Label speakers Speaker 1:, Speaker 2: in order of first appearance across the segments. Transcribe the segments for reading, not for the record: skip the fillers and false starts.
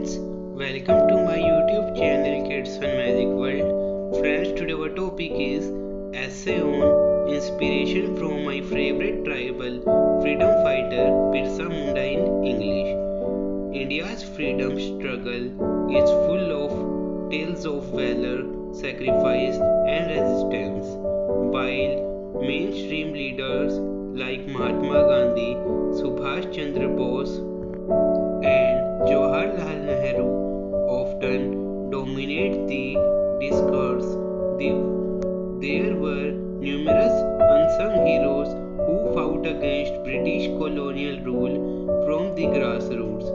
Speaker 1: friends, welcome to my YouTube channel Kids Fun Magic World. Friends, today our topic is essay on inspiration from my favorite tribal freedom fighter Birsa Munda in English. India's freedom struggle is full of tales of valor, sacrifice and resistance. While mainstream leaders like Mahatma Gandhi, Subhash Chandra Bose and Jawaharlal Nehru often dominate the discourse. There were numerous unsung heroes who fought against British colonial rule from the grassroots.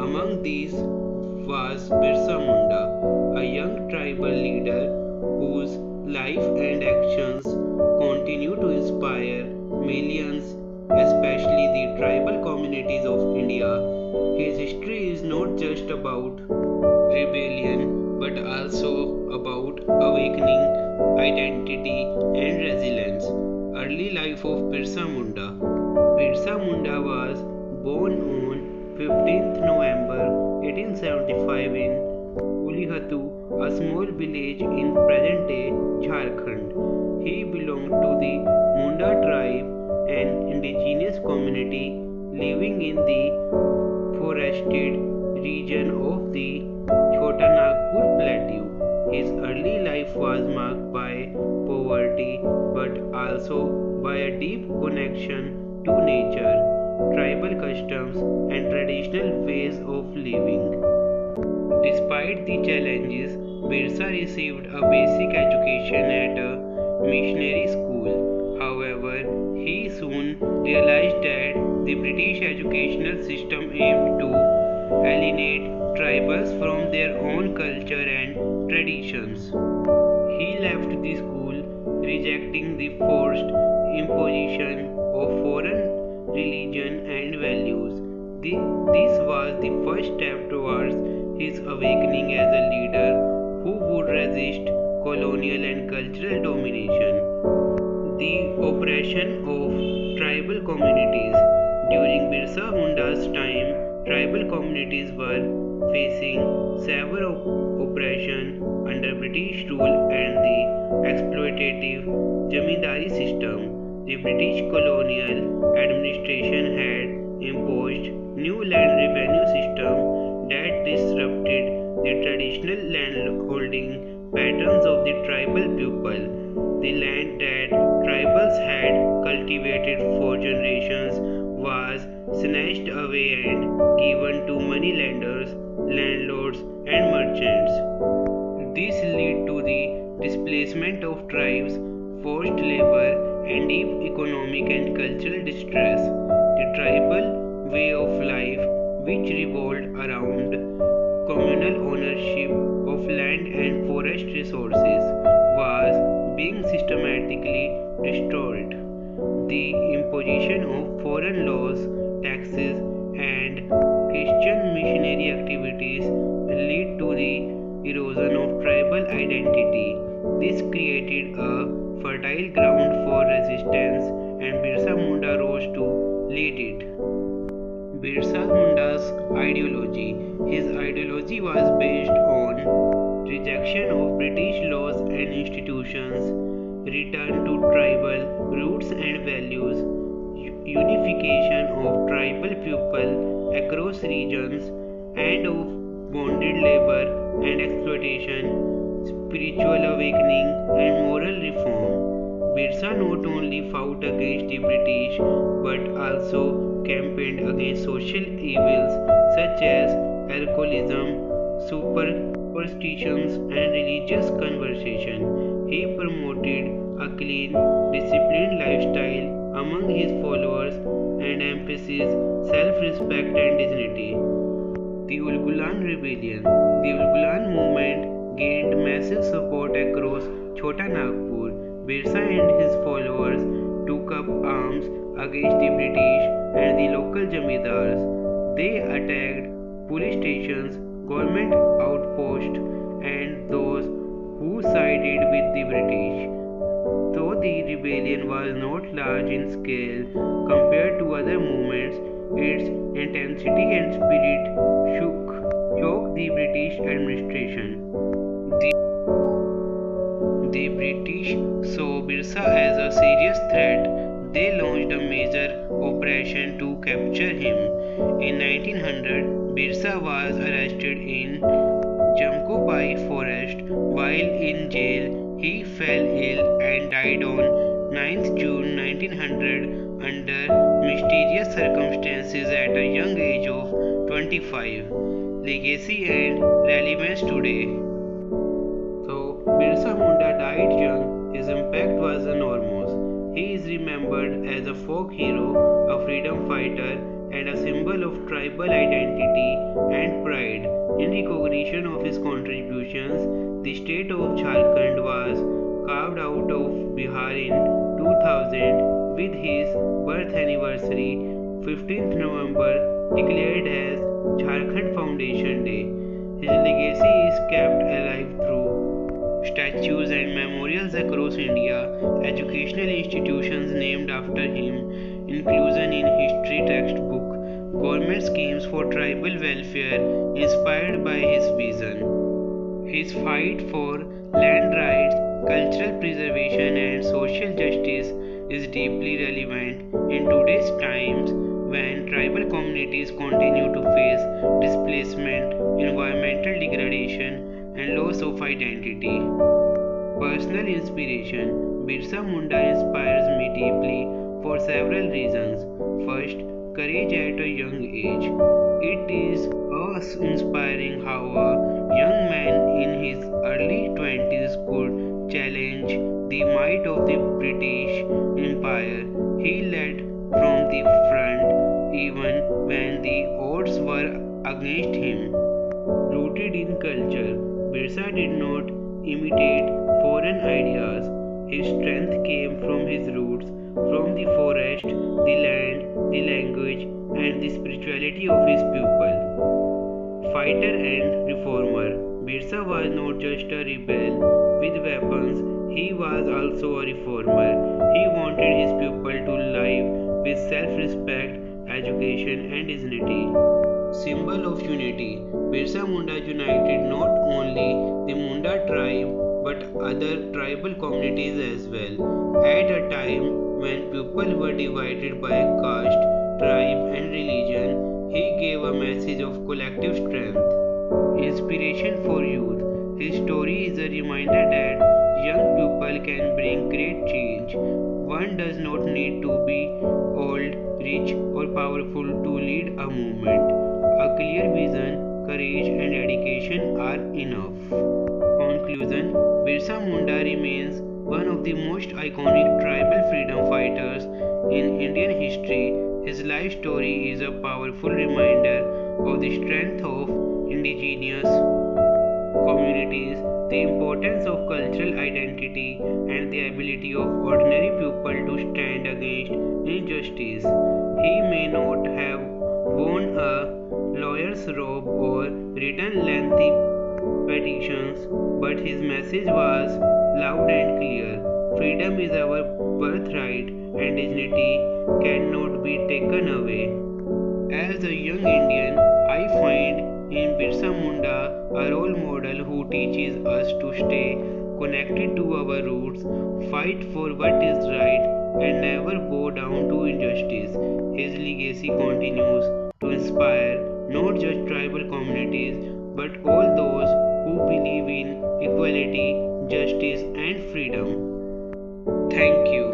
Speaker 1: Among these was Birsa Munda, a young tribal leader whose life and actions continue to inspire millions, especially the tribal communities of India. His history is not just about rebellion but also about awakening, identity, and resilience. Early life of Birsa Munda. Birsa Munda was born on 15th November 1875 in Ulihatu, a small village in present-day Jharkhand. He belonged to the Munda tribe, an indigenous community living in the forested region of the Chota Nagpur Plateau. His early life was marked by poverty but also by a deep connection to nature, tribal customs, and traditional ways of living. Despite the challenges, Birsa received a basic education at a missionary school. However, he soon realized that the British educational system aimed to alienate tribals from their own culture and traditions. He left the school, rejecting the forced imposition of foreign religion and values. This was the first step towards his awakening as a leader who would resist colonial and cultural domination. The oppression of tribal communities. During Birsa Munda's time, tribal communities were facing severe oppression under British rule and the exploitative Jamindari system. The British colonial administration had imposed new land revenue system that disrupted the traditional landholding patterns of the tribal people. The land that tribals had cultivated for generations was snatched away and given to moneylenders, landlords, and merchants. This led to the displacement of tribes, forced labor, and deep economic and cultural distress. The tribal way of life, which revolved around communal ownership of land and forest resources, was being systematically destroyed. The imposition of foreign laws, taxes, and Christian missionary activities led to the erosion of tribal identity. This created a fertile ground for resistance, and Birsa Munda rose to lead it. Birsa Munda's ideology. His ideology was based on rejection of British laws and institutions, return to tribal roots and values, unification of tribal people across regions, and of bonded labor and exploitation, spiritual awakening, and moral reform. Birsa not only fought against the British but also campaigned against social evils such as alcoholism, superstitions, and religious conversion. He promoted a clean, disciplined lifestyle among his followers and emphasized self-respect and dignity. The Ulgulan Rebellion. The Ulgulan movement gained massive support across Chota Nagpur. Birsa and his followers took up arms against the British and the local jamindars. They attacked police stations, government outposts, and those who sided with the British. Though the rebellion was not large in scale compared to other movements, its intensity and spirit shook the British administration. The, the British saw Birsa as a serious threat. They launched a major operation to capture him. In 1900, Birsa was arrested in Jamkopai forest. While in jail, he fell ill and died on 9th June 1900 under mysterious circumstances at a young age of 25. Legacy and relevance today. So, Birsa Munda died young. His impact was enormous. He is remembered as a folk hero, a freedom fighter, and a symbol of tribal identity and pride. In recognition of his contributions, the state of Jharkhand was carved out of Bihar in 2000 with his birth anniversary, 15th November, declared as Jharkhand Foundation Day. His legacy is kept alive through statues and memorials across India, educational institutions named after him, inclusion in history textbook, government schemes for tribal welfare inspired by his vision. His fight for land rights, cultural preservation and social justice is deeply relevant in today's times when tribal communities continue to face displacement, environmental degradation and loss of identity. Personal inspiration. Birsa Munda inspires me deeply for several reasons. First, courage at a young age. It is inspiring how a young man in his early 20s could challenge the might of the British Empire. He led from the front even when the odds were against him. Rooted in culture, Birsa did not imitate foreign ideas. His strength came from his roots, from the forest, the land, the language, and the spirituality of his people. Fighter and reformer, Birsa was not just a rebel with weapons, he was also a reformer. He wanted his people to live with self-respect, education, and dignity. Symbol of unity, Birsa Munda united not only the Munda tribe but other tribal communities as well. At a time when people were divided by caste, tribe, and religion, he gave a message of collective strength. Inspiration for youth. His story is a reminder that young people can bring great change. One does not need to be old, rich, or powerful to lead a movement. A clear vision, courage, and dedication are enough. Conclusion. Birsa Munda remains one of the most iconic tribal freedom fighters in Indian history. His life story is a powerful reminder of the strength of indigenous communities, the importance of cultural identity, and the ability of ordinary people to stand against injustice. He may not have worn a lawyer's robe or written lengthy petitions, but his message was loud and clear. Freedom is our birthright, and dignity cannot be taken away. As a young Indian, I find in Birsa Munda a role model who teaches us to stay connected to our roots, fight for what is right, and never bow down to injustice. His legacy continues to inspire not just tribal communities but all those who believe in equality, justice, and freedom. Thank you.